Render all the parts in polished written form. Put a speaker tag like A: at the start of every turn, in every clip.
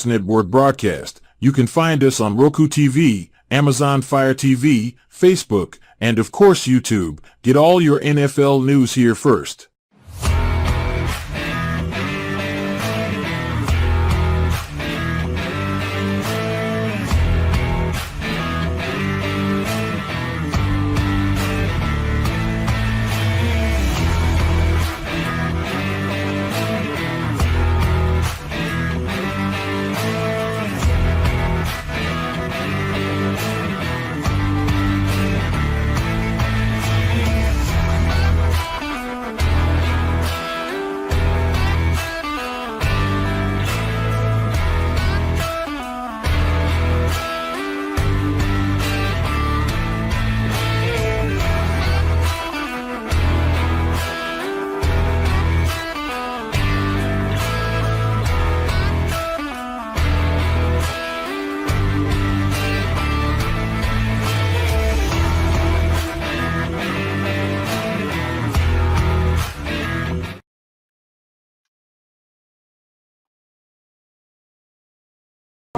A: Sports Network broadcast. You can find us on Roku TV, Amazon Fire TV, Facebook, and of course YouTube. Get all your NFL news here first.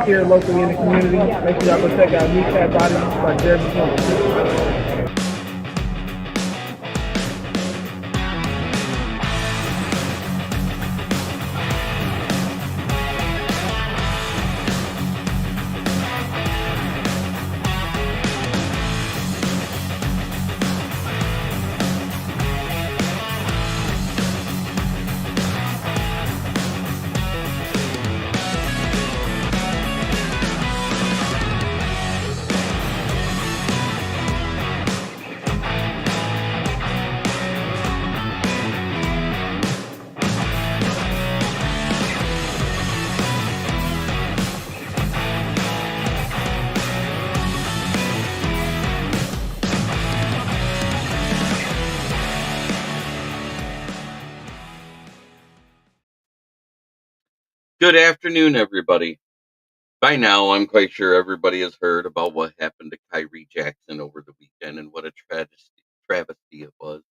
B: Here locally in the community. Make sure y'all go check out Kneecap Body by Jeremy Campbell.
C: Good afternoon, everybody. By now, I'm quite sure everybody has heard about what happened to Khyree Jackson over the weekend and what a travesty it was.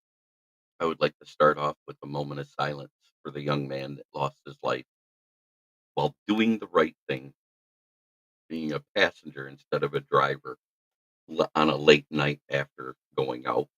C: I would like to start off with a moment of silence for the young man that lost his life while doing the right thing, being a passenger instead of a driver on a late night after going out.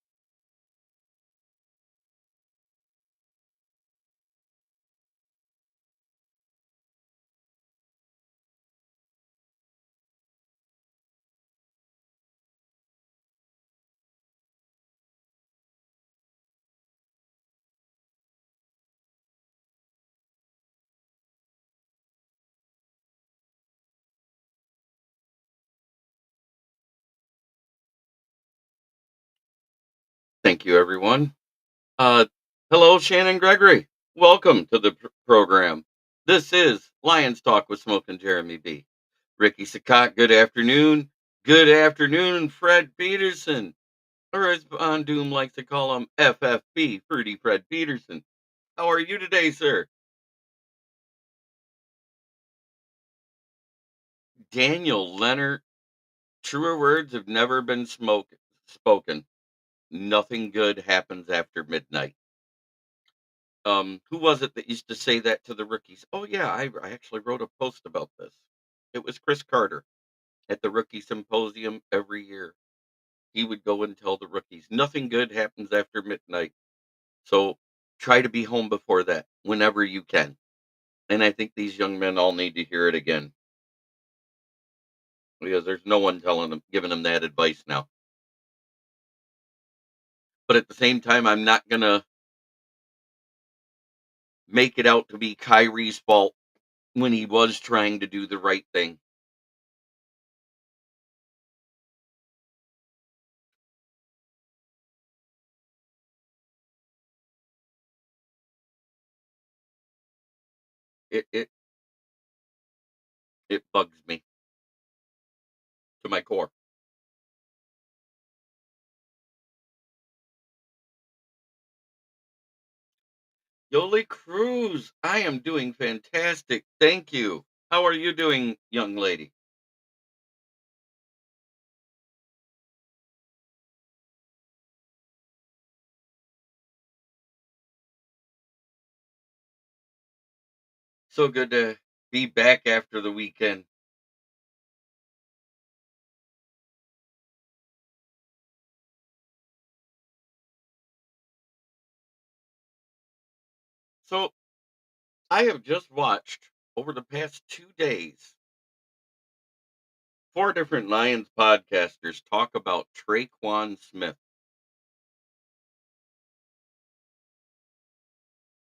C: Thank you, everyone. Hello, Shannon Gregory. Welcome to the program. This is Lions Talk with Smoke and Jeremy B. Ricky Sakat, good afternoon. Good afternoon, Fred Peterson, or as Von Doom likes to call him, FFP, Fruity Fred Peterson. How are you today, sir? Daniel Leonard, truer words have never been spoken. Nothing good happens after midnight. Who was it that used to say that to the rookies? Oh, yeah, I actually wrote a post about this. It was Chris Carter at the rookie symposium every year. He would go and tell the rookies, nothing good happens after midnight. So try to be home before that whenever you can. And I think these young men all need to hear it again because there's no one giving them that advice now. But at the same time, I'm not going to make it out to be Kyree's fault when he was trying to do the right thing. It bugs me to my core. Yoli Cruz, I am doing fantastic. Thank you. How are you doing, young lady? So good to be back after the weekend. So I have just watched over the past 2 days 4 different Lions podcasters talk about TreQuan Smith.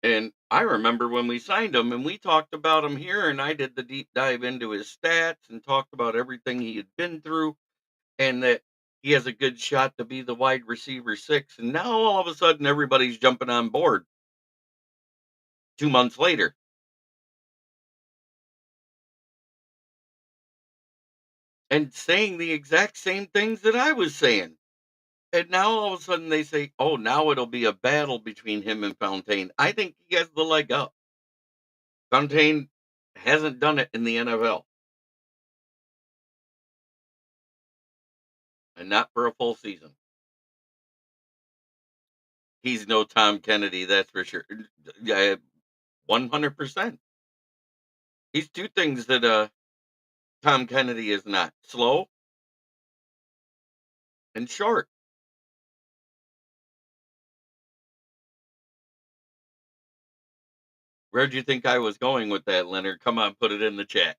C: And I remember when we signed him and we talked about him here, and I did the deep dive into his stats and talked about everything he had been through and that he has a good shot to be the wide receiver six. And now all of a sudden everybody's jumping on board 2 months later and saying the exact same things that I was saying. And now all of a sudden they say, oh, now it'll be a battle between him and Fontaine. I think he has the leg up. Fontaine hasn't done it in the NFL, and not for a full season. He's no Tom Kennedy, that's for sure. Yeah, 100%. He's two things that Tom Kennedy is not: slow and short. Where'd you think I was going with that, Leonard? Come on, put it in the chat.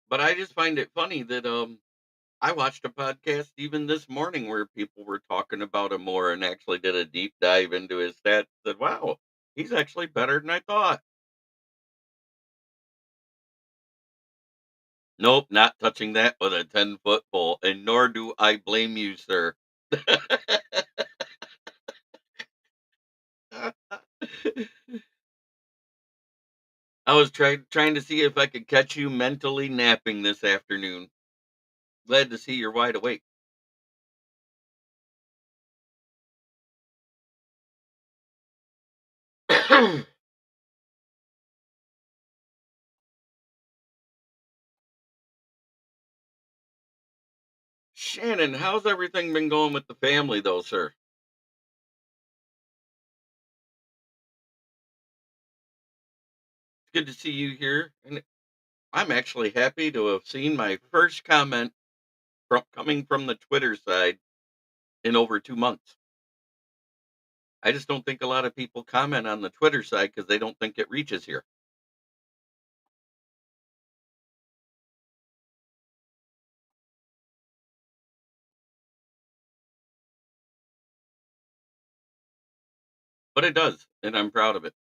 C: But I just find it funny that I watched a podcast even this morning where people were talking about him more and actually did a deep dive into his stats. Said, "Wow, he's actually better than I thought." Nope, not touching that with a 10-foot pole, and nor do I blame you, sir. I was trying to see if I could catch you mentally napping this afternoon. Glad to see you're wide awake. Shannon, how's everything been going with the family, though, sir? It's good to see you here, and I'm actually happy to have seen my first comment coming from the Twitter side in over 2 months. I just don't think a lot of people comment on the Twitter side because they don't think it reaches here. But it does, and I'm proud of it.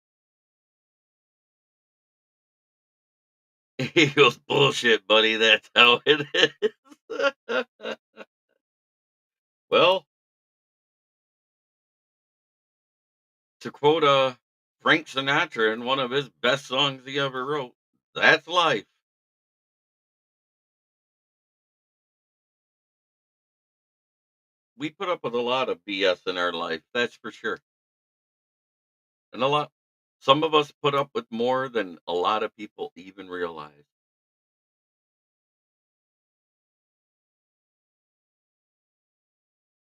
C: He goes, bullshit, buddy. That's how it is. Well, to quote Frank Sinatra in one of his best songs he ever wrote, that's life. We put up with a lot of BS in our life, that's for sure. And some of us put up with more than a lot of people even realize.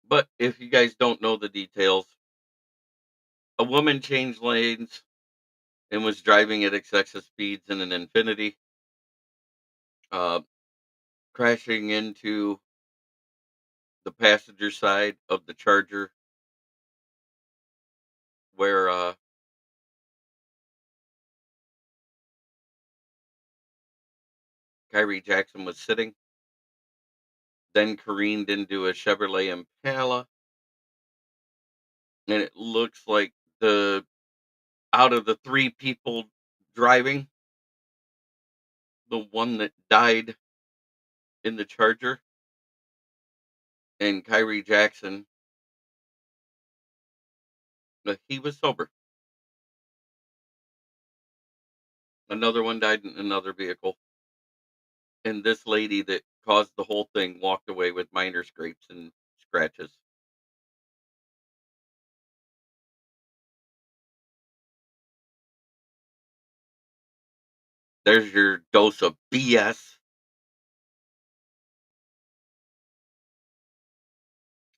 C: But if you guys don't know the details, a woman changed lanes and was driving at excessive speeds in an Infinity, uh, crashing into the passenger side of the Charger where Khyree Jackson was sitting, then careened into a Chevrolet Impala, and it looks like the out of the three people driving, the one that died in the Charger and Khyree Jackson, he was sober. Another one died in another vehicle, and this lady that caused the whole thing walked away with minor scrapes and scratches. There's your dose of BS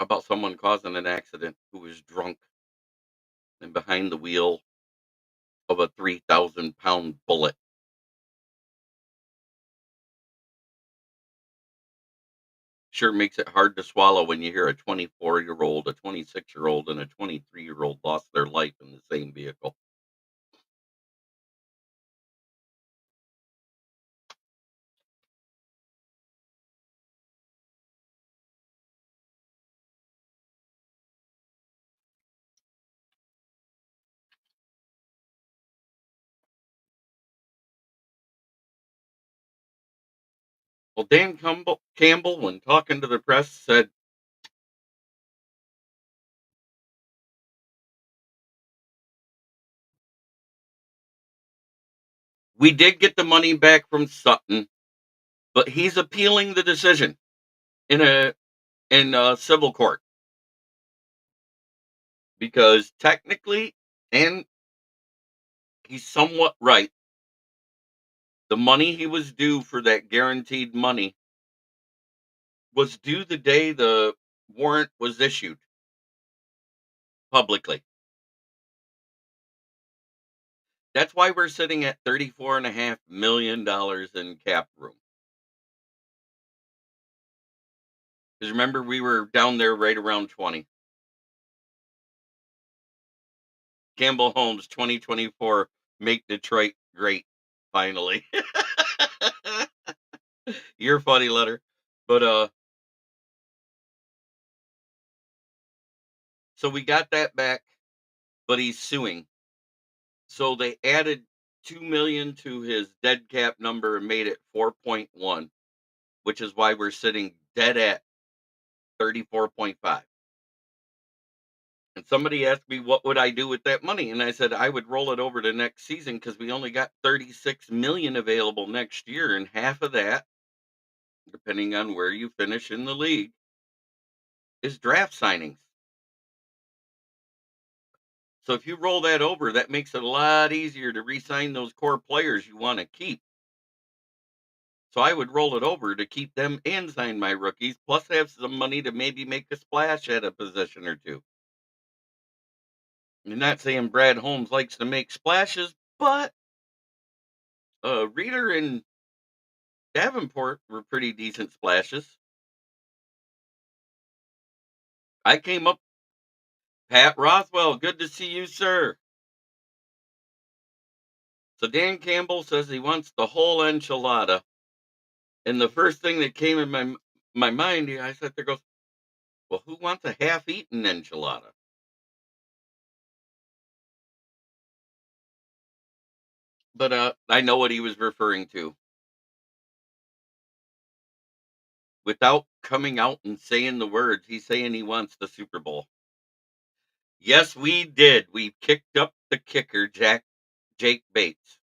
C: about someone causing an accident who was drunk and behind the wheel of a 3,000-pound bullet. Sure makes it hard to swallow when you hear a 24-year-old, a 26-year-old, and a 23-year-old lost their life in the same vehicle. Well, Dan Campbell, when talking to the press, said, "We did get the money back from Sutton, but he's appealing the decision in a civil court because technically, and he's somewhat right, the money he was due for that guaranteed money was due the day the warrant was issued publicly. That's why we're sitting at $34.5 million in cap room. Because remember, we were down there right around 20. Campbell Holmes, 2024, make Detroit great. Finally, you're funny, letter. But so we got that back, but he's suing. So they added 2 million to his dead cap number and made it 4.1, which is why we're sitting dead at 34.5. And somebody asked me what would I do with that money, and I said I would roll it over to next season because we only got 36 million available next year, and half of that, depending on where you finish in the league, is draft signings. So if you roll that over, that makes it a lot easier to re-sign those core players you want to keep. So I would roll it over to keep them and sign my rookies, plus have some money to maybe make a splash at a position or two. I'm not saying Brad Holmes likes to make splashes, but Reader and Davenport were pretty decent splashes. I came up, Pat Rothwell, good to see you, sir. So Dan Campbell says he wants the whole enchilada. And the first thing that came in my mind, I sat there, goes, well, who wants a half-eaten enchilada? But I know what he was referring to. Without coming out and saying the words, he's saying he wants the Super Bowl. Yes, we did. We kicked up the kicker, Jake Bates.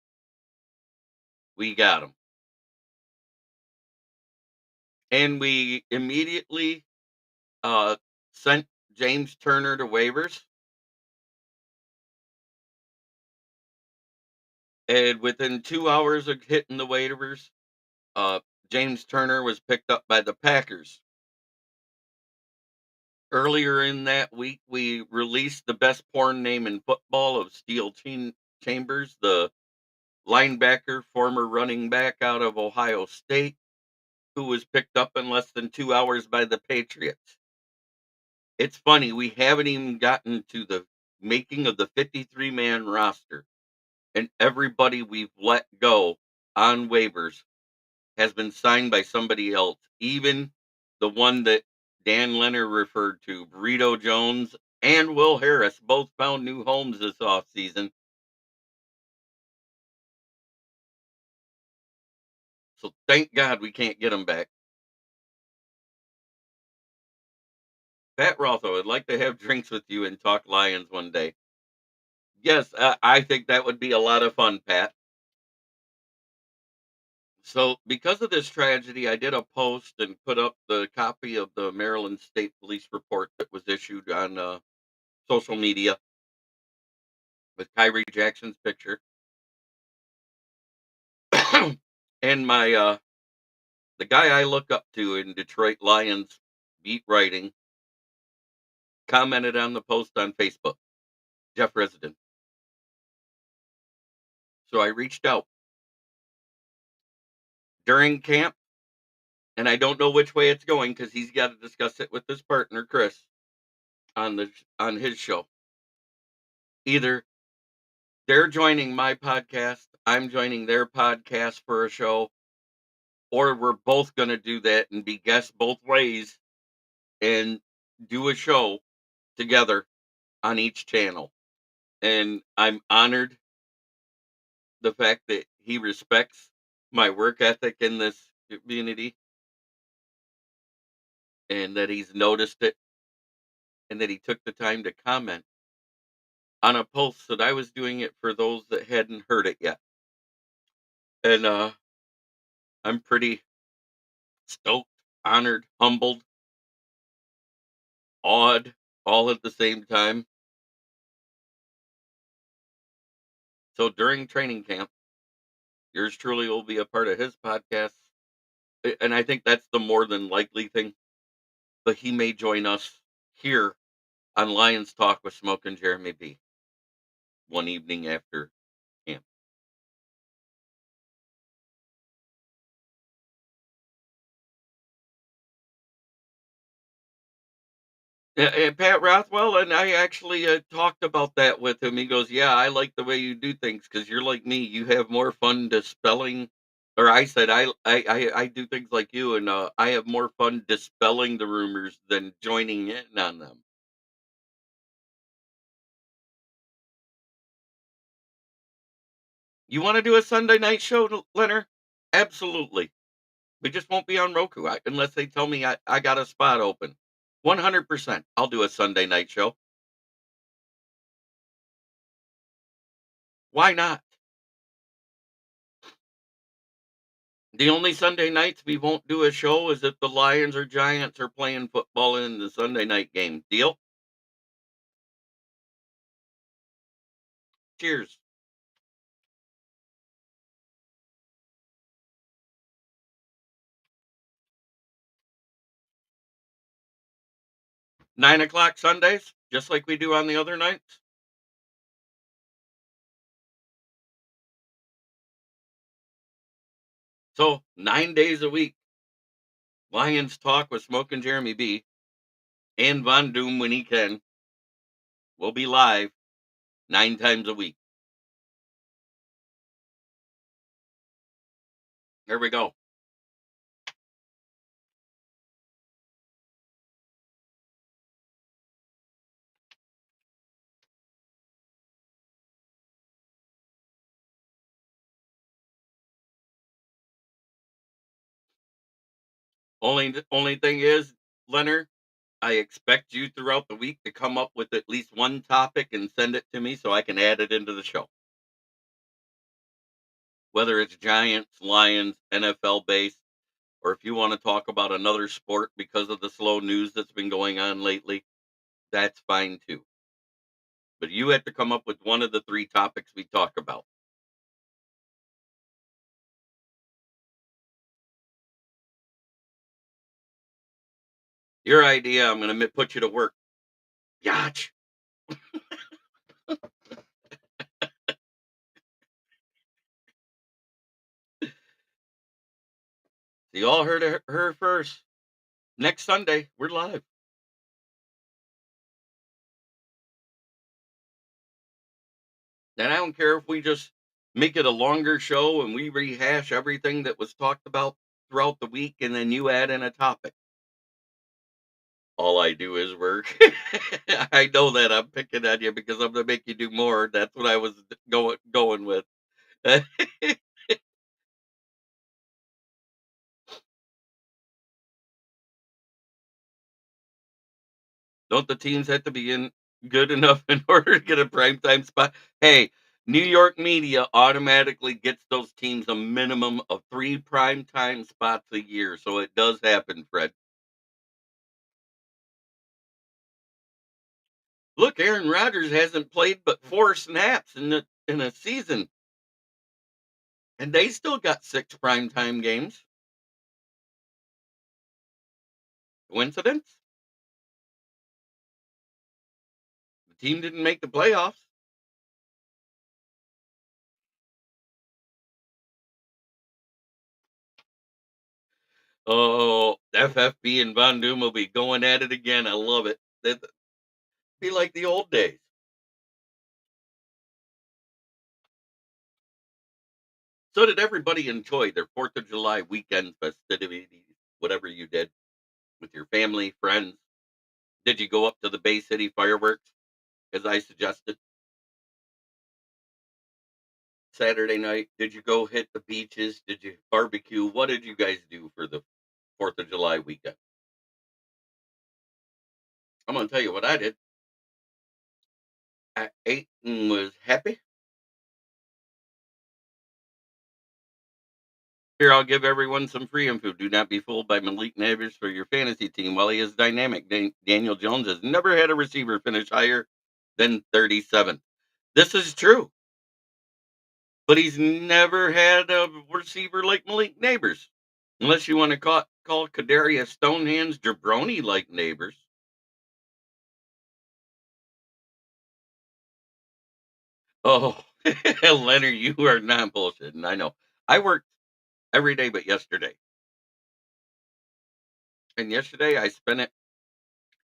C: We got him. And we immediately sent James Turner to waivers. And within 2 hours of hitting the waivers, James Turner was picked up by the Packers. Earlier in that week, we released the best porn name in football of Steel Chambers, the linebacker, former running back out of Ohio State, who was picked up in less than 2 hours by the Patriots. It's funny, we haven't even gotten to the making of the 53-man roster, and everybody we've let go on waivers has been signed by somebody else. Even the one that Dan Leonard referred to, Burrito Jones and Will Harris, both found new homes this offseason. So thank God we can't get them back. Pat Rotho, I'd like to have drinks with you and talk Lions one day. Yes, I think that would be a lot of fun, Pat. So, because of this tragedy, I did a post and put up the copy of the Maryland State Police report that was issued on social media with Khyree Jackson's picture. And the guy I look up to in Detroit Lions beat writing commented on the post on Facebook, Jeff Resident. So I reached out during camp, and I don't know which way it's going because he's got to discuss it with his partner Chris on his show. Either they're joining my podcast, I'm joining their podcast for a show, or we're both going to do that and be guests both ways and do a show together on each channel. And I'm honored the fact that he respects my work ethic in this community and that he's noticed it and that he took the time to comment on a post that I was doing it for those that hadn't heard it yet. And I'm pretty stoked, honored, humbled, awed, all at the same time. So during training camp, yours truly will be a part of his podcast. And I think that's the more than likely thing. But he may join us here on Lions Talk with Smoke and Jeremy B one evening after camp. And Pat Rothwell and I actually talked about that with him. He goes, "Yeah, I like the way you do things because you're like me. You have more fun dispelling." Or I said, "I do things like you, and I have more fun dispelling the rumors than joining in on them." You want to do a Sunday night show, Leonard? Absolutely. We just won't be on Roku unless they tell me I got a spot open. 100%. I'll do a Sunday night show. Why not? The only Sunday nights we won't do a show is if the Lions or Giants are playing football in the Sunday night game. Deal? Cheers. 9 o'clock Sundays, just like we do on the other nights. So 9 days a week, Lions talk with Smoke and Jeremy B and Von Doom when he can. We'll be live 9 times a week. There we go. Only thing is, Leonard, I expect you throughout the week to come up with at least one topic and send it to me so I can add it into the show. Whether it's Giants, Lions, NFL based, or if you want to talk about another sport because of the slow news that's been going on lately, that's fine too. But you have to come up with one of the three topics we talk about. Your idea, I'm going to put you to work. Yach. You all heard her first. Next Sunday, we're live. And I don't care if we just make it a longer show and we rehash everything that was talked about throughout the week and then you add in a topic. All I do is work. I know that I'm picking on you because I'm gonna make you do more. That's what I was going with. Don't the teams have to be in good enough in order to get a primetime spot? Hey, New York media automatically gets those teams a minimum of 3 primetime spots a year, so it does happen, Fred. Look, Aaron Rodgers hasn't played but 4 snaps in a season. And they still got 6 primetime games. Coincidence? The team didn't make the playoffs. Oh, FFB and Von Doom will be going at it again. I love it. It'd be like the old days. So did everybody enjoy their 4th of July weekend festivities, whatever you did with your family, friends? Did you go up to the Bay City fireworks, as I suggested, Saturday night? Did you go hit the beaches? Did you barbecue? What did you guys do for the 4th of July weekend? I'm going to tell you what I did. I ate and was happy. Here, I'll give everyone some free info. Do not be fooled by Malik Nabers for your fantasy team. While he is dynamic, Daniel Jones has never had a receiver finish higher than 37th. This is true, but he's never had a receiver like Malik Nabers. Unless you want to call Kadarius Stonehands jabroni like Neighbors. Oh, Leonard, you are not bullshitting. I know. I worked every day but yesterday. And yesterday I spent it.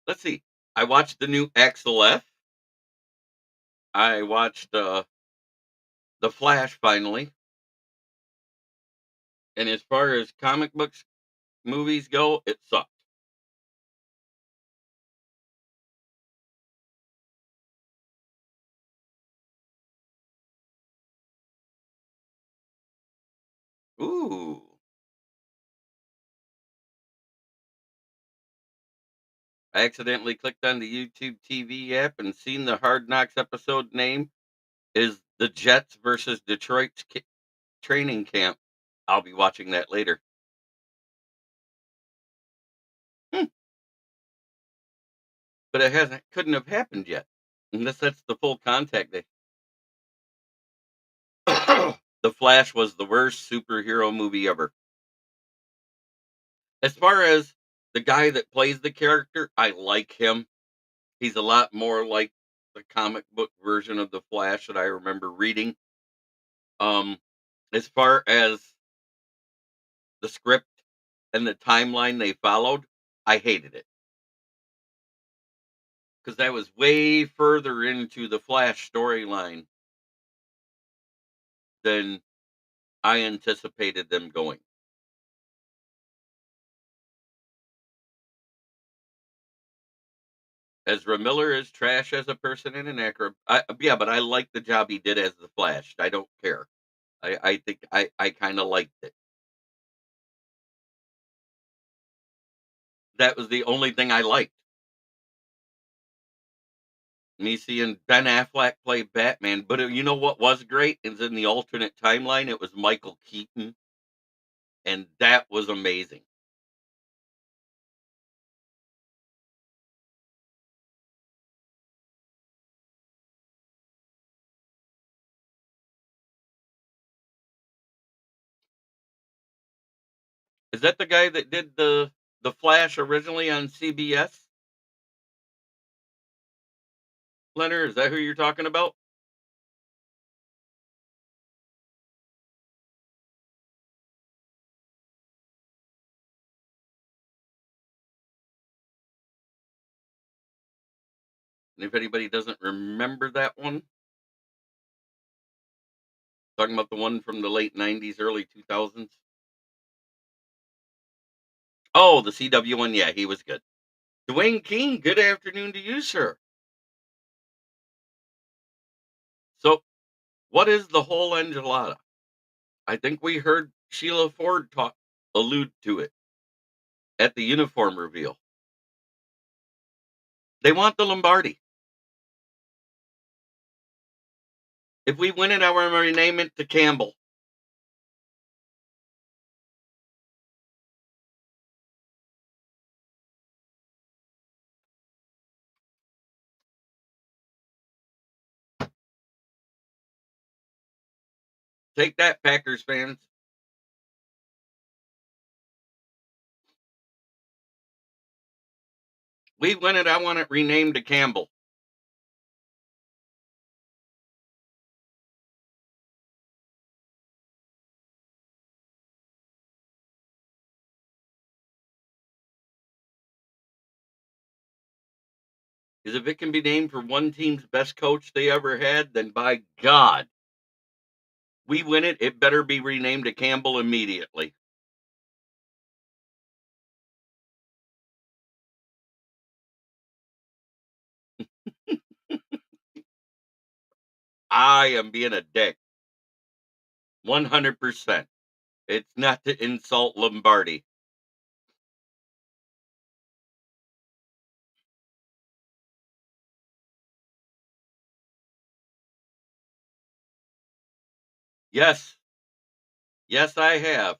C: Let's see. I watched the new Axel F. I watched The Flash finally. And as far as comic books movies go, it sucked. Ooh. I accidentally clicked on the YouTube TV app and seen the Hard Knocks episode name is the Jets versus Detroit's training camp. I'll be watching that later. Hmm, but it hasn't couldn't have happened yet. Unless that's the full contact day. The Flash was the worst superhero movie ever. As far as the guy that plays the character, I like him. He's a lot more like the comic book version of the Flash that I remember reading. Um, as far as the script and the timeline they followed, I hated it because that was way further into the Flash storyline than I anticipated them going. Ezra Miller is trash as a person and an actor. Yeah, but I like the job he did as the Flash. I don't care. I think I kind of liked it. That was the only thing I liked. Me seeing Ben Affleck play Batman, but you know what was great is in the alternate timeline, it was Michael Keaton, and that was amazing. Is that the guy that did the Flash originally on CBS? Leonard, is that who you're talking about? And if anybody doesn't remember that one, talking about the one from the late '90s, early 2000s. Oh, the CW one, yeah, he was good. Dwayne King, good afternoon to you, sir. So, what is the whole enchilada? I think we heard Sheila Ford talk allude to it at the uniform reveal. They want the Lombardi. If we win it, I want to rename it to Campbell. Take that, Packers fans. We win it. I want it renamed to Campbell. Because if it can be named for one team's best coach they ever had, then by God, we win it. It better be renamed to Campbell immediately. I am being a dick. 100%. It's not to insult Lombardi. Yes. Yes, I have.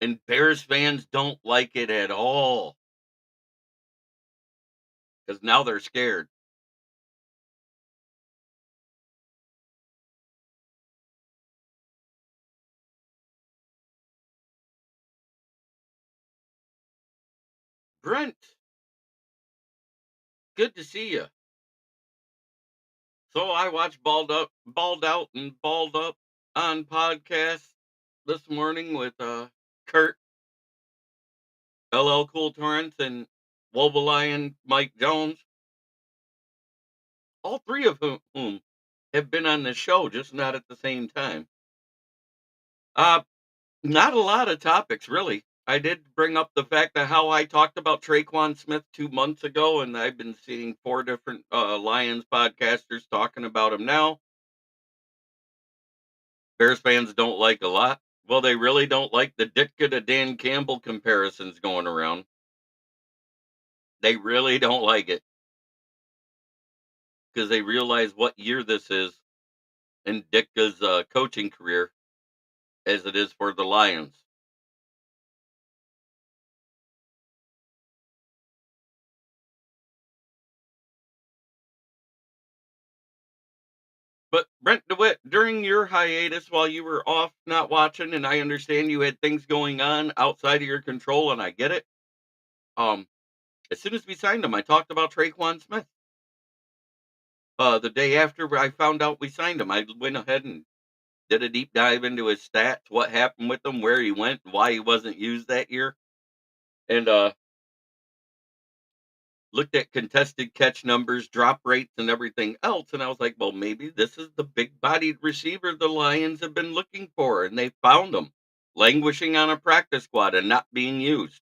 C: And Bears fans don't like it at all. Because now they're scared. Brent, good to see you. So I watched Balled Out and Balled Up on podcast this morning with Kurt, LL Cool Torrance, and Wobble Mike Jones. All three of whom have been on the show, just not at the same time. Uh, Not a lot of topics, really. I did bring up the fact that how I talked about TreQuan Smith 2 months ago, and I've been seeing 4 different Lions podcasters talking about him now. Bears fans don't like a lot. Well, they really don't like the Ditka to Dan Campbell comparisons going around. They really don't like it because they realize what year this is in Ditka's coaching career as it is for the Lions. But Brent DeWitt, during your hiatus while you were off not watching, and I understand you had things going on outside of your control, and I get it. Um, as soon as we signed him, I talked about TreQuan Smith. The day after I found out we signed him, I went ahead and did a deep dive into his stats, what happened with him, where he went, why he wasn't used that year, and looked at contested catch numbers, drop rates, and everything else. And I was like, well, maybe this is the big bodied receiver the Lions have been looking for. And they found him languishing on a practice squad and not being used.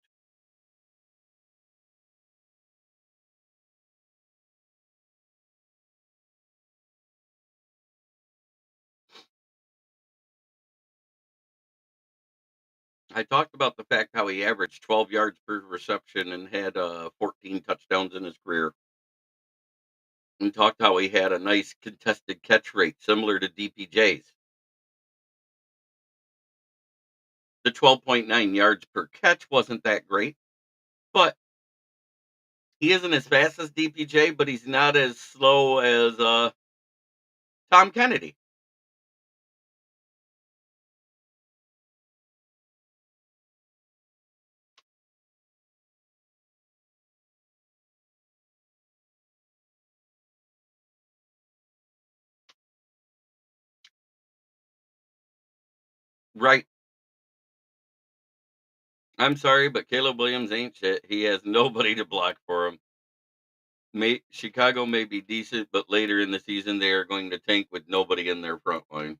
C: I talked about the fact how he averaged 12 yards per reception and had 14 touchdowns in his career. And talked how he had a nice contested catch rate similar to DPJ's. The 12.9 yards per catch wasn't that great, but he isn't as fast as DPJ, but he's not as slow as Tom Kennedy. Right. I'm sorry, but Caleb Williams ain't shit. He has nobody to block for him. Chicago may be decent, but later in the season they are going to tank with nobody in their front line.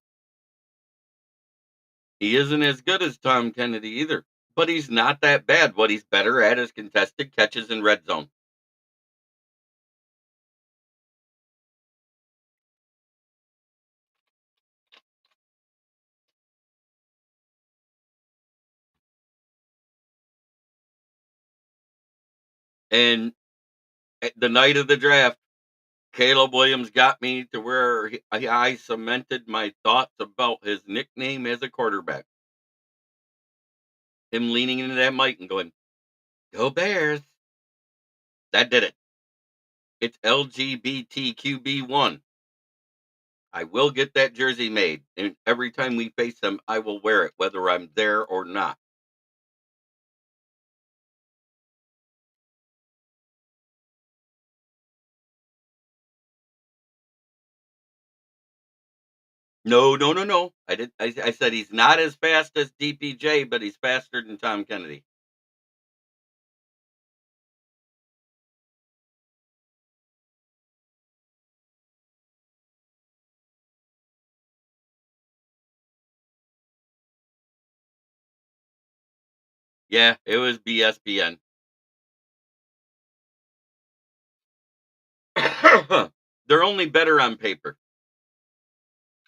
C: He isn't as good as Tom Kennedy either, but he's not that bad. What he's better at is contested catches in red zone. And at the night of the draft, Caleb Williams got me to where I cemented my thoughts about his nickname as a quarterback. Him leaning into that mic and going, "Go Bears." That did it. It's LGBTQB1. I will get that jersey made, and every time we face them, I will wear it, whether I'm there or not. No, no, no, no. I said he's not as fast as DPJ, but he's faster than Tom Kennedy. Yeah, it was BSBN. They're only better on paper.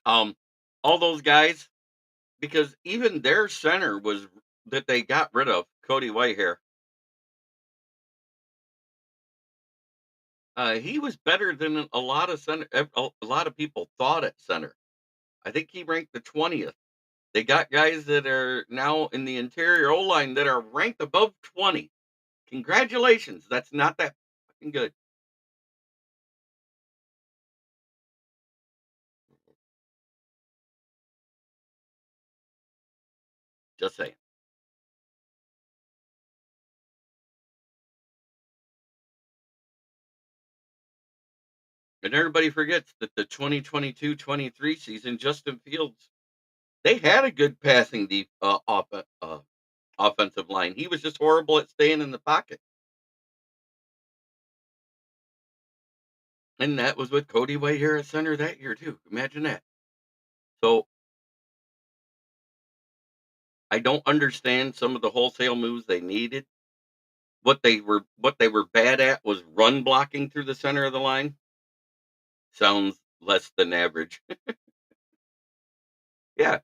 C: Um, all those guys, because even their center was that they got rid of, Cody Whitehair. He was better than a lot of a lot of people thought at center. I think he ranked the 20th. They got guys that are now in the interior O line that are ranked above 20. Congratulations. That's not that fucking good. Just saying. And everybody forgets that the 2022-23 season, Justin Fields, they had a good passing offensive line. He was just horrible at staying in the pocket. And that was with Cody White here at center that year, too. Imagine that. So I don't understand some of the wholesale moves they needed. What they were bad at was run blocking through the center of the line. Sounds less than average. Yeah.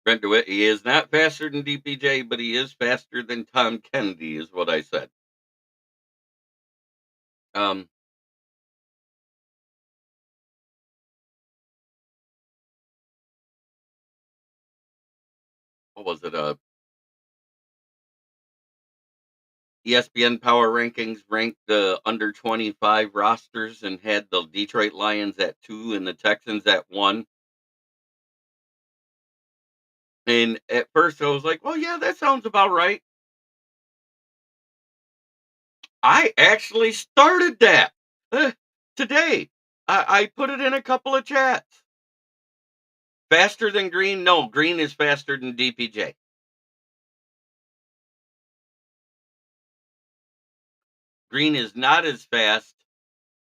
C: Brent DeWitt, he is not faster than DPJ, but he is faster than Tom Kennedy, is what I said. Um, what was it? ESPN Power Rankings ranked the under 25 rosters and had the Detroit Lions at 2 and the Texans at 1. And at first I was like, well, yeah, that sounds about right. I actually started that uh, today. I put it in a couple of chats. Faster than Green? No, Green is faster than DPJ. Green is not as fast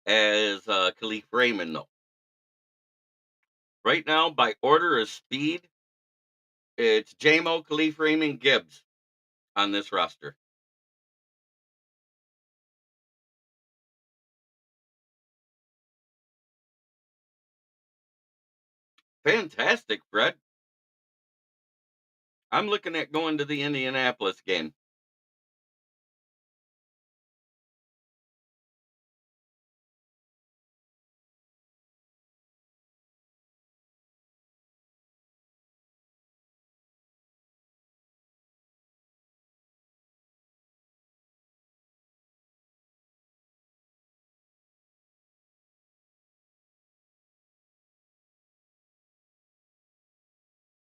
C: as Khalif Raymond, though. Right now, by order of speed, it's JMO, Khalif Raymond, Gibbs on this roster. Fantastic, Fred. I'm looking at going to the Indianapolis game.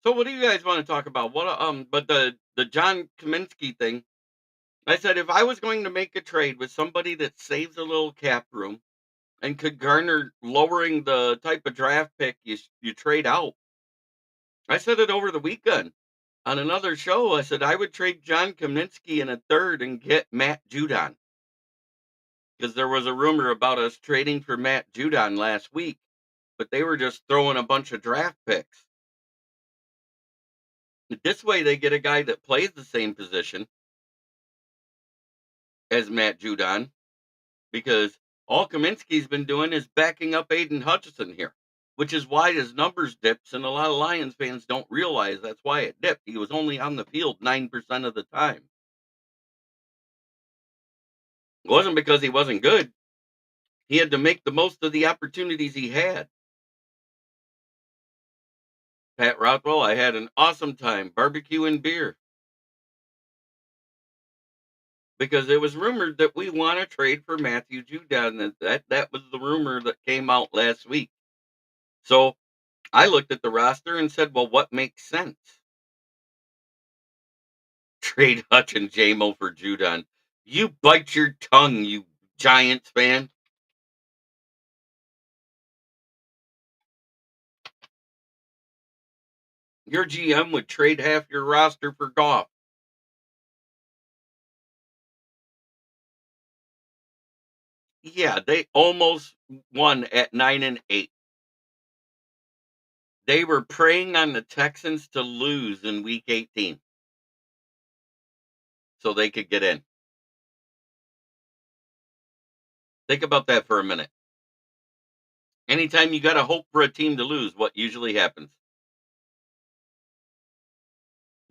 C: So, what do you guys want to talk about? But the John Kaminsky thing. I said if I was going to make a trade with somebody that saves a little cap room and could garner lowering the type of draft pick you trade out. I said it over the weekend on another show. I said I would trade John Kaminsky in a third and get Matt Judon because there was a rumor about us trading for Matt Judon last week, but they were just throwing a bunch of draft picks. This way, they get a guy that plays the same position as Matt Judon because all Kaminsky's been doing is backing up Aiden Hutchinson here, which is why his numbers dips, and a lot of Lions fans don't realize that's why it dipped. He was only on the field 9% of the time. It wasn't because he wasn't good. He had to make the most of the opportunities he had. Pat Rothwell, I had an awesome time, barbecue and beer. because it was rumored that we want to trade for Matthew Judon. And that was the rumor that came out last week. So I looked at the roster and said, well, what makes sense? Trade Hutch and JMO for Judon. You bite your tongue, you Giants fan. Your GM would trade half your roster for Goff. Yeah, they almost won at 9-8. They were preying on the Texans to lose in week 18 so they could get in. Think about that for a minute. Anytime you got to hope for a team to lose, what usually happens?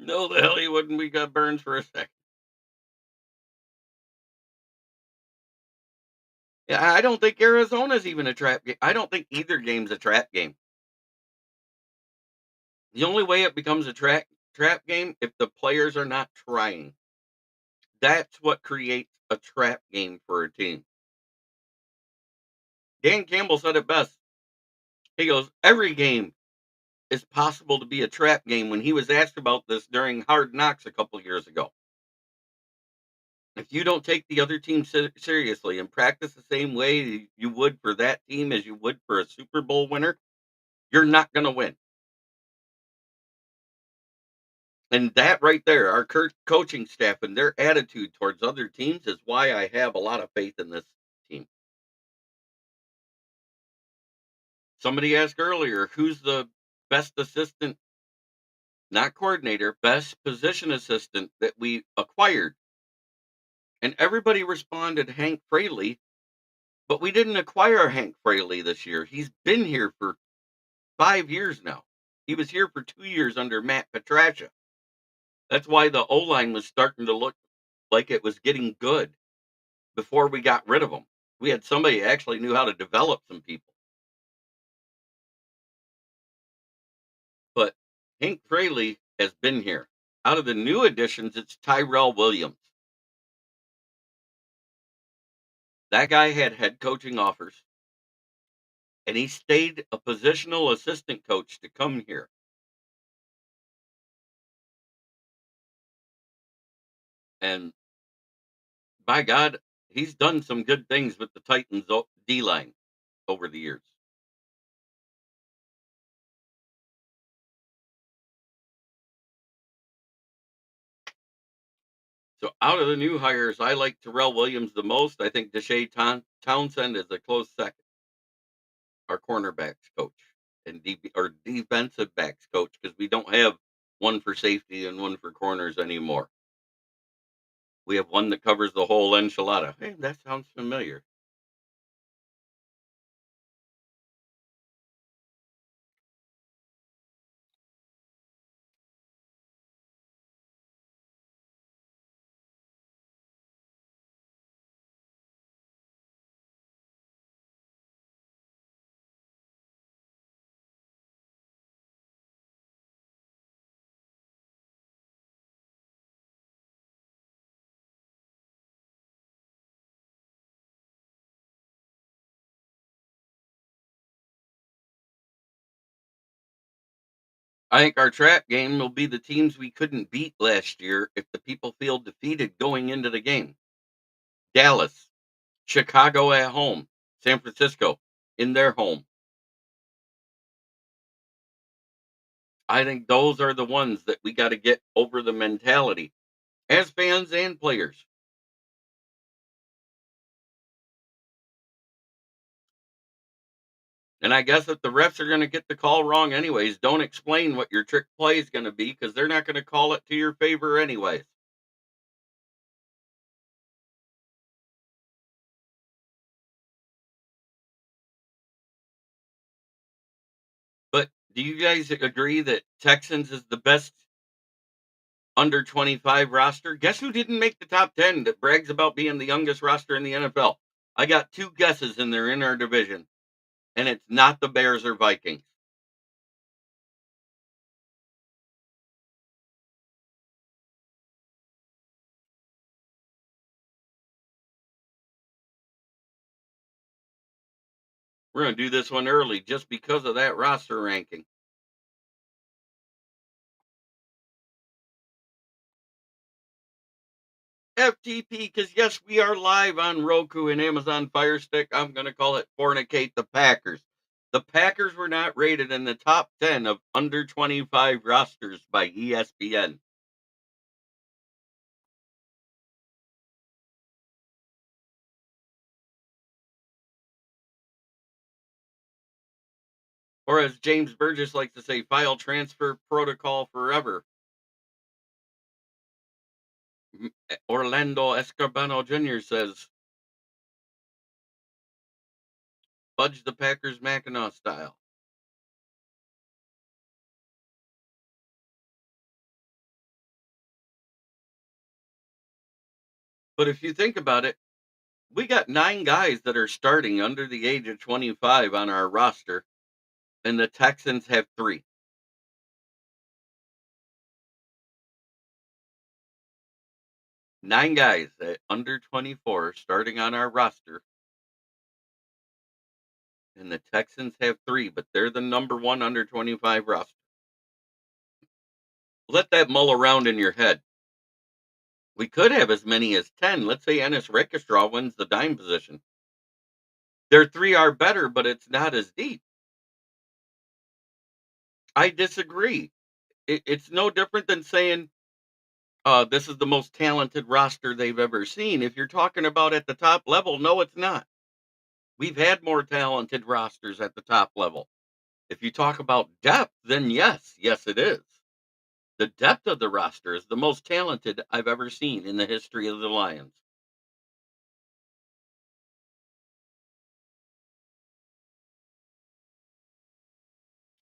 C: No, the hell you wouldn't. We got Burns for a second. Yeah, I don't think Arizona's even a trap game. I don't think either game's a trap game. The only way it becomes a trap game if the players are not trying. That's what creates a trap game for a team. Dan Campbell said it best. He goes, every game is possible to be a trap game when he was asked about this during Hard Knocks a couple years ago. If you don't take the other team seriously and practice the same way you would for that team as you would for a Super Bowl winner, you're not going to win. And that right there, our coaching staff and their attitude towards other teams is why I have a lot of faith in this team. Somebody asked earlier, who's the best assistant, not coordinator, best position assistant that we acquired? And everybody responded Hank Fraley, but we didn't acquire Hank Fraley this year. He's been here for 5 years now. He was here for 2 years under Matt Patricia. That's why the O-line was starting to look like it was getting good before we got rid of him. We had somebody who actually knew how to develop some people. But Hank Fraley has been here. Out of the new additions, it's Tyrell Williams. That guy had head coaching offers, and he stayed a positional assistant coach to come here. And by God, he's done some good things with the Titans D line over the years. So out of the new hires, I like Terrell Williams the most. I think Deshae Townsend is a close second. Our cornerbacks coach and or defensive backs coach, because we don't have one for safety and one for corners anymore. We have one that covers the whole enchilada. Hey, that sounds familiar. I think our trap game will be the teams we couldn't beat last year if the people feel defeated going into the game. Dallas, Chicago at home, San Francisco in their home. I think those are the ones that we got to get over the mentality as fans and players. And I guess if the refs are going to get the call wrong anyways, don't explain what your trick play is going to be because they're not going to call it to your favor anyways. But do you guys agree that Texans is the best under 25 roster? Guess who didn't make the top 10 that brags about being the youngest roster in the NFL? I got two guesses and they're in our division, and it's not the Bears or Vikings. We're going to do this one early just because of that roster ranking. FTP, because yes, we are live on Roku and Amazon Fire Stick. I'm going to call it Fornicate the Packers. The Packers were not rated in the top 10 of under 25 rosters by ESPN. Or as James Burgess likes to say, file transfer protocol forever. Orlando Escobedo Jr. says, fudge the Packers Mackinac style. But if you think about it, we got 9 guys that are starting under the age of 25 on our roster, and the Texans have 3. 9 guys at under 24 starting on our roster, and the Texans have 3, but they're the number 1 under 25 roster. Let that mull around in your head. We could have as many as 10. Let's say Ennis Rakestraw wins the dime position. Their 3 are better, but it's not as deep. I disagree. It's no different than saying this is the most talented roster they've ever seen. If you're talking about at the top level, no, it's not. We've had more talented rosters at the top level. If you talk about depth, then yes, it is. The depth of the roster is the most talented I've ever seen in the history of the Lions.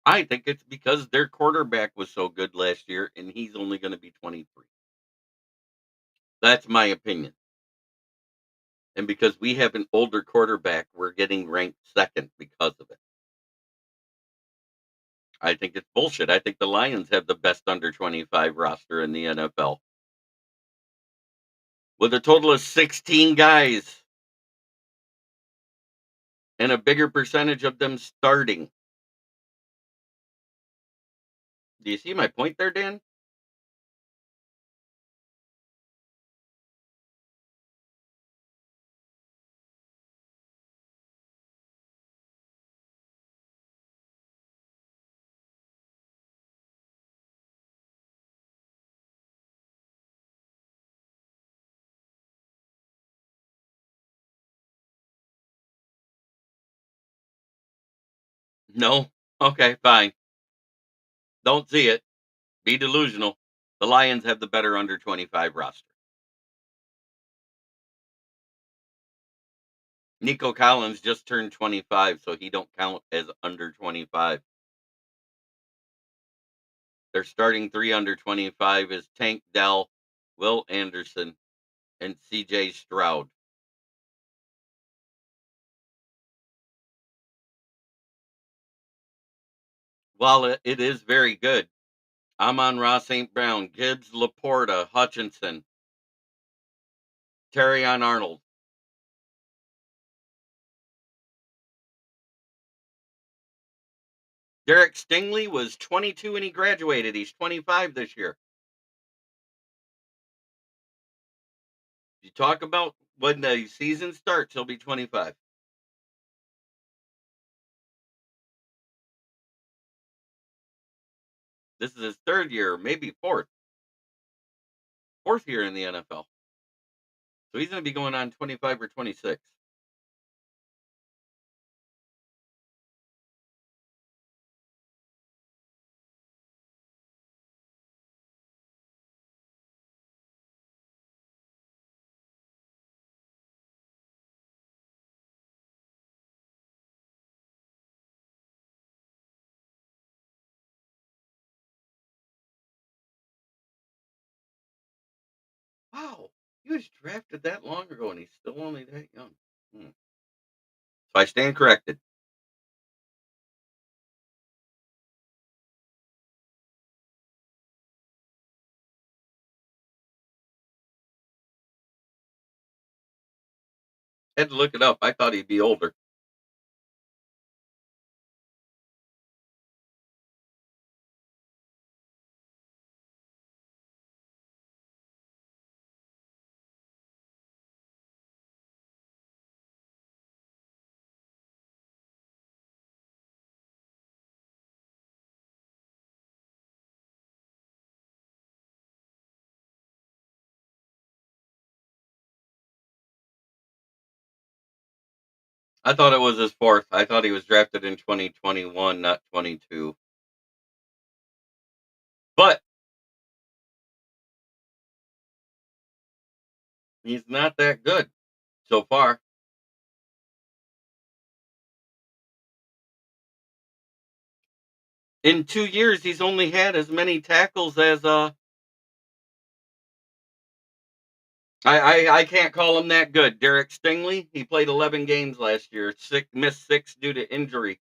C: I think it's because their quarterback was so good last year, and he's only going to be 23. That's my opinion. And because we have an older quarterback, we're getting ranked second because of it. I think it's bullshit. I think the Lions have the best under 25 roster in the NFL with a total of 16 guys and a bigger percentage of them starting. Do you see my point there, Dan? No? Okay, fine. Don't see it. Be delusional. The Lions have the better under 25 roster. Nico Collins just turned 25, so he don't count as under 25. Their starting 3 under 25 is Tank Dell, Will Anderson, and CJ Stroud. While it is very good, Amon-Ra St. Brown, Gibbs, Laporta, Hutchinson, Terrion Arnold. Derek Stingley was 22 when he graduated. He's 25 this year. You talk about when the season starts, he'll be 25. This is his 3rd year, maybe 4th. 4th year in the NFL. So he's going to be going on 25 or 26. Wow, he was drafted that long ago and he's still only that young. So I stand corrected. Had to look it up. I thought he'd be older. I thought it was his fourth. I thought he was drafted in 2021, not 22. But he's not that good so far. In 2 years, he's only had as many tackles as I can't call him that good. Derek Stingley, he played 11 games last year. Missed 6 due to injury.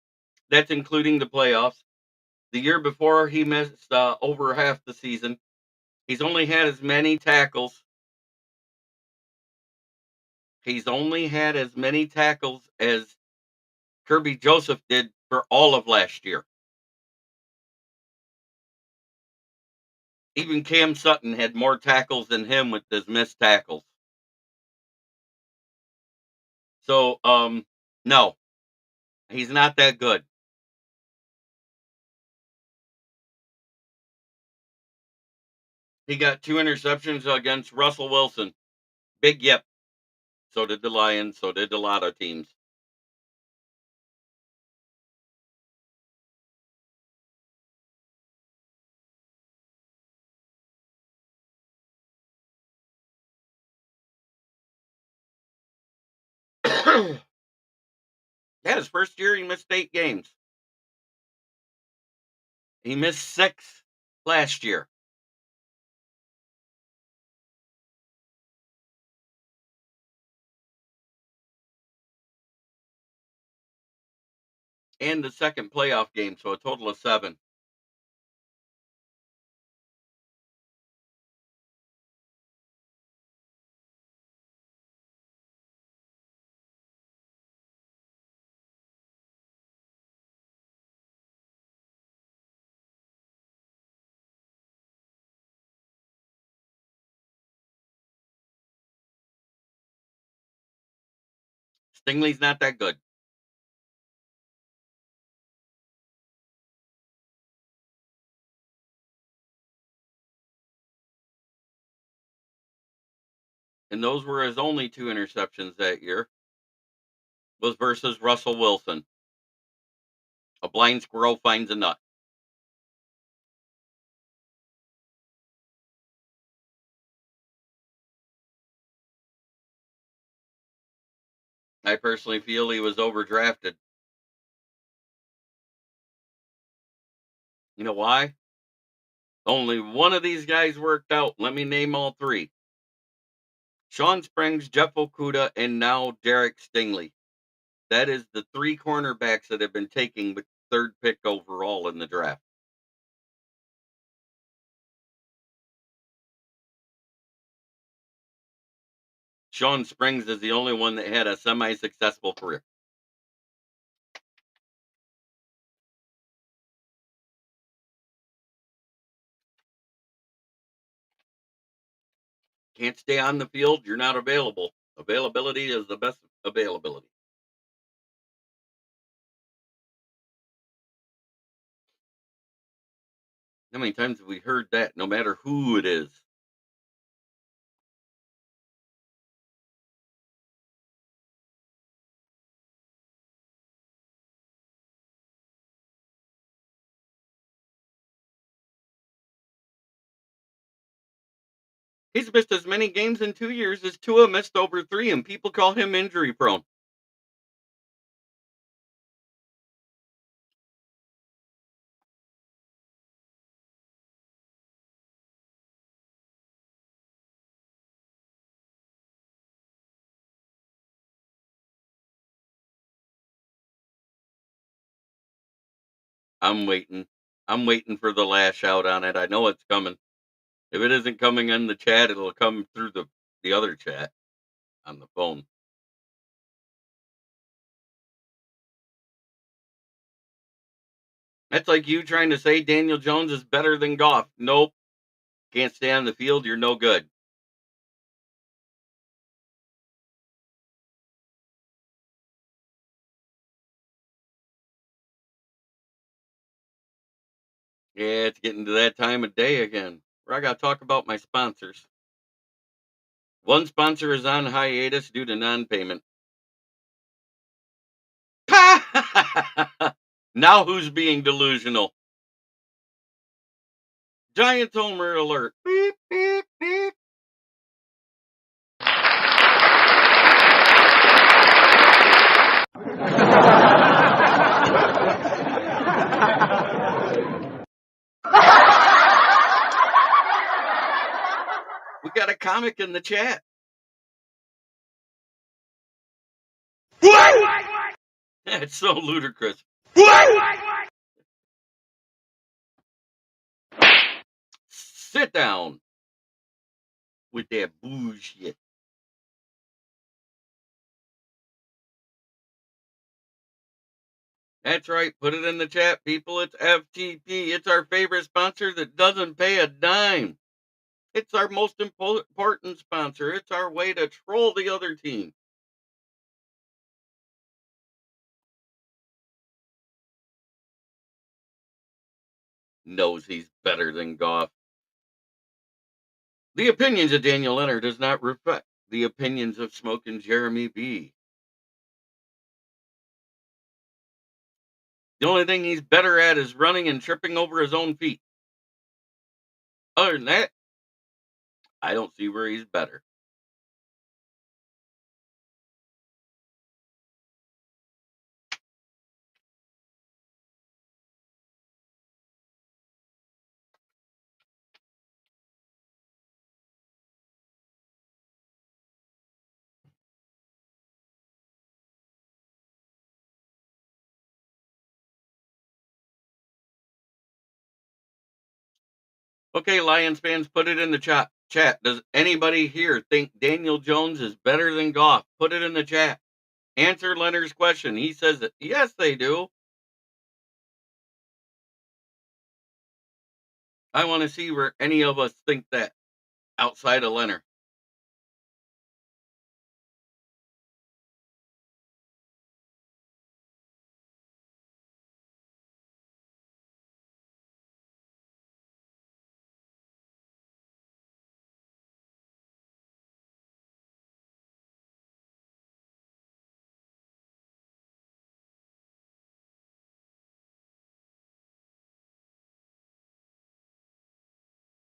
C: That's including the playoffs. The year before, he missed over half the season. He's only had as many tackles. He's only had as many tackles as Kirby Joseph did for all of last year. Even Cam Sutton had more tackles than him with his missed tackles. So, no, he's not that good. He got 2 interceptions against Russell Wilson. Big yep. So did the Lions. So did a lot of teams. Yeah, his first year he missed 8 games. He missed 6 last year. And the second playoff game, so a total of 7. Stingley's not that good. And those were his only 2 interceptions that year. Was versus Russell Wilson. A blind squirrel finds a nut. I personally feel he was overdrafted. You know why? Only one of these guys worked out. Let me name all 3. Sean Springs, Jeff Okuda, and now Derek Stingley. That is the 3 cornerbacks that have been taken with 3rd pick overall in the draft. Sean Springs is the only one that had a semi-successful career. Can't stay on the field, you're not available. Availability is the best availability. How many times have we heard that? No matter who it is. He's missed as many games in 2 years as Tua missed over 3, and people call him injury prone. I'm waiting. I'm waiting for the lash out on it. I know it's coming. If it isn't coming in the chat, it'll come through the other chat on the phone. That's like you trying to say Daniel Jones is better than Goff. Nope. Can't stay on the field, you're no good. Yeah, it's getting to that time of day again where I got to talk about my sponsors. One sponsor is on hiatus due to non payment. Now who's being delusional? Giant Homer alert. Beep, beep, beep. We got a comic in the chat. It's so ludicrous. Sit down with that bullshit. That's right. Put it in the chat, people. It's FTP. It's our favorite sponsor that doesn't pay a dime. It's our most important sponsor. It's our way to troll the other team. Knows he's better than Goff. The opinions of Daniel Leonard does not reflect the opinions of Smokin' Jeremy B. The only thing he's better at is running and tripping over his own feet. Other than that, I don't see where he's better. Okay, Lions fans, put it in the chat. Does anybody here think Daniel Jones is better than Goff? Put it in the chat. Answer Leonard's question. He says that yes, they do. I want to see where any of us think that outside of Leonard.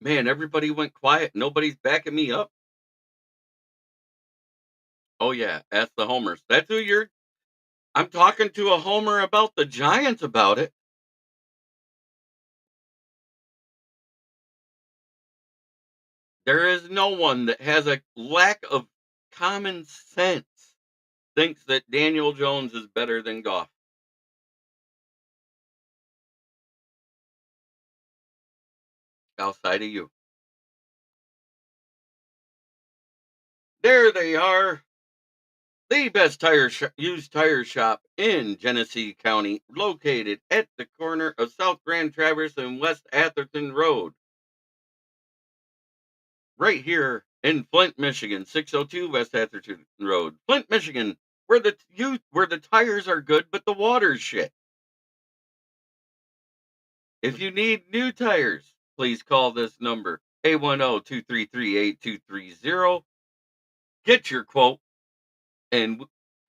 C: Man, everybody went quiet. Nobody's backing me up. Oh yeah, ask the homers. That's who you're. I'm talking to a homer about the Giants about it. There is no one that has a lack of common sense thinks that Daniel Jones is better than Goff. Outside of you. There they are. The best used tire shop in Genesee County, located at the corner of South Grand Traverse and West Atherton Road. Right here in Flint, Michigan, 602 West Atherton Road. Flint, Michigan, where the tires are good, but the water's shit. If you need new tires, please call this number, 810-233-8230. Get your quote and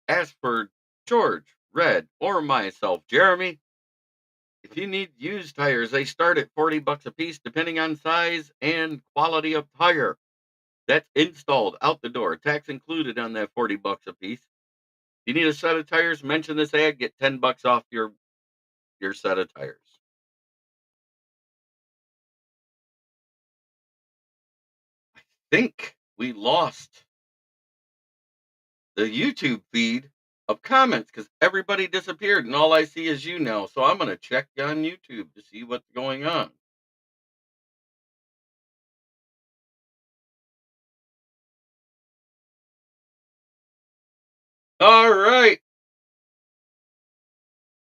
C: ask for George, Red, or myself, Jeremy. If you need used tires, they start at $40 a piece, depending on size and quality of tire. That's installed out the door. Tax included on that $40 a piece. If you need a set of tires, mention this ad, get $10 off your set of tires. I think we lost the YouTube feed of comments because everybody disappeared and all I see is you now. So I'm going to check on YouTube to see what's going on. All right.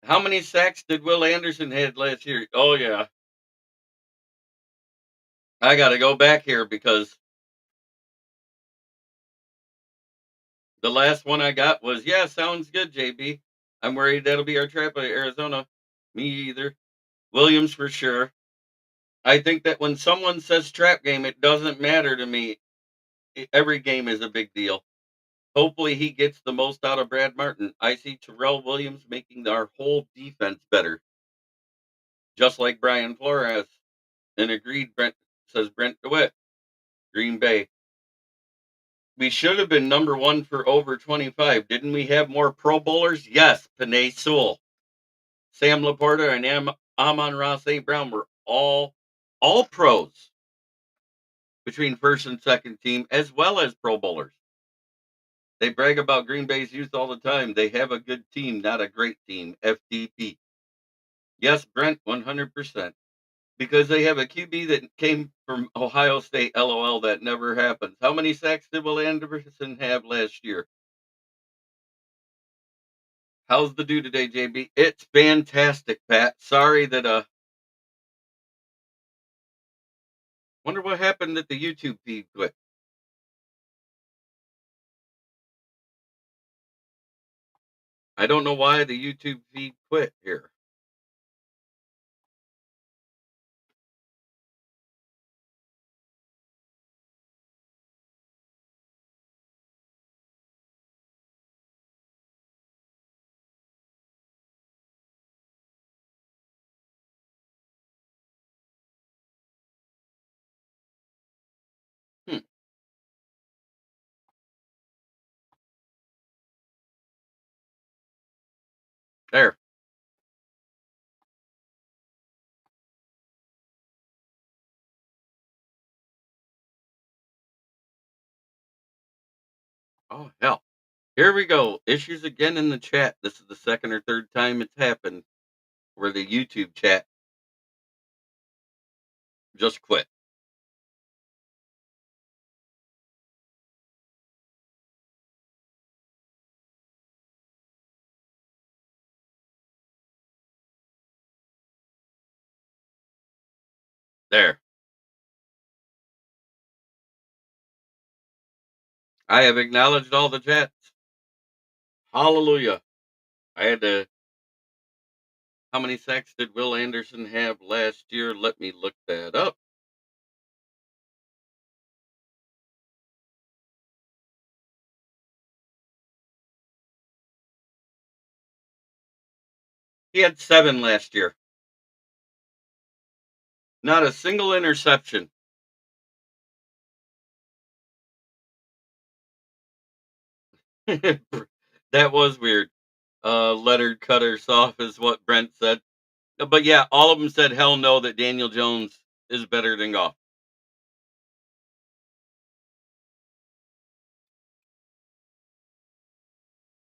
C: How many sacks did Will Anderson had last year? Oh, yeah. I got to go back here because the last one I got was, yeah, sounds good, JB. I'm worried that'll be our trap at Arizona. Me either. Williams for sure. I think that when someone says trap game, it doesn't matter to me. Every game is a big deal. Hopefully he gets the most out of Brad Martin. I see Terrell Williams making our whole defense better, just like Brian Flores. And agreed, Brent, says Brent DeWitt. Green Bay. We should have been number one for over 25. Didn't we have more Pro Bowlers? Yes, Panay Sewell, Sam Laporta, and Amon-Ra St. Brown were all pros between first and second team, as well as Pro Bowlers. They brag about Green Bay's youth all the time. They have a good team, not a great team. FDP. Yes, Brent, 100%. Because they have a QB that came from Ohio State. LOL, that never happens. How many sacks did Will Anderson have last year? How's the do today, JB? It's fantastic, Pat. Sorry that wonder what happened that the YouTube feed quit. I don't know why the YouTube feed quit here. Hmm. There. Oh, hell. Here we go. Issues again in the chat. This is the second or third time it's happened where the YouTube chat just quit. There. I have acknowledged all the chats. Hallelujah. I had to. How many sacks did Will Anderson have last year? Let me look that up. He had 7 last year. Not a single interception. That was weird. Leonard cut us off is what Brent said. But yeah, all of them said hell no that Daniel Jones is better than Goff.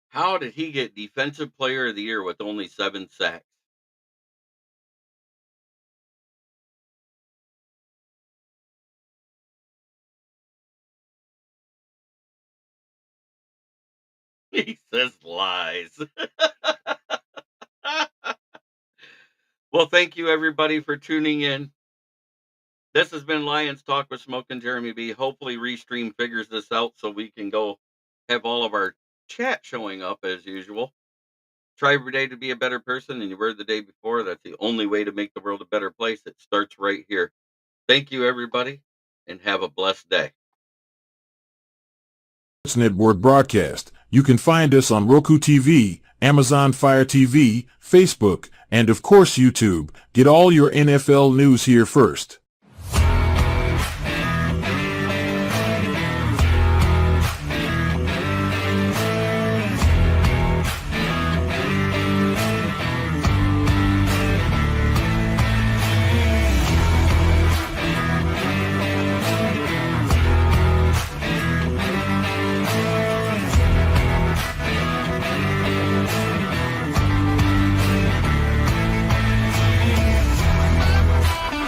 C: How did he get Defensive Player of the Year with only 7 sacks? He says lies. Well, thank you everybody for tuning in. This has been Lions Talk with Smoke and Jeremy B. Hopefully Restream figures this out so we can go have all of our chat showing up as usual. Try every day to be a better person, and you were the day before. That's the only way to make the world a better place. It starts right here. Thank you, everybody, and have a blessed day.
A: Network broadcast. You can find us on Roku TV, Amazon Fire TV, Facebook, and of course YouTube. Get all your NFL news here first.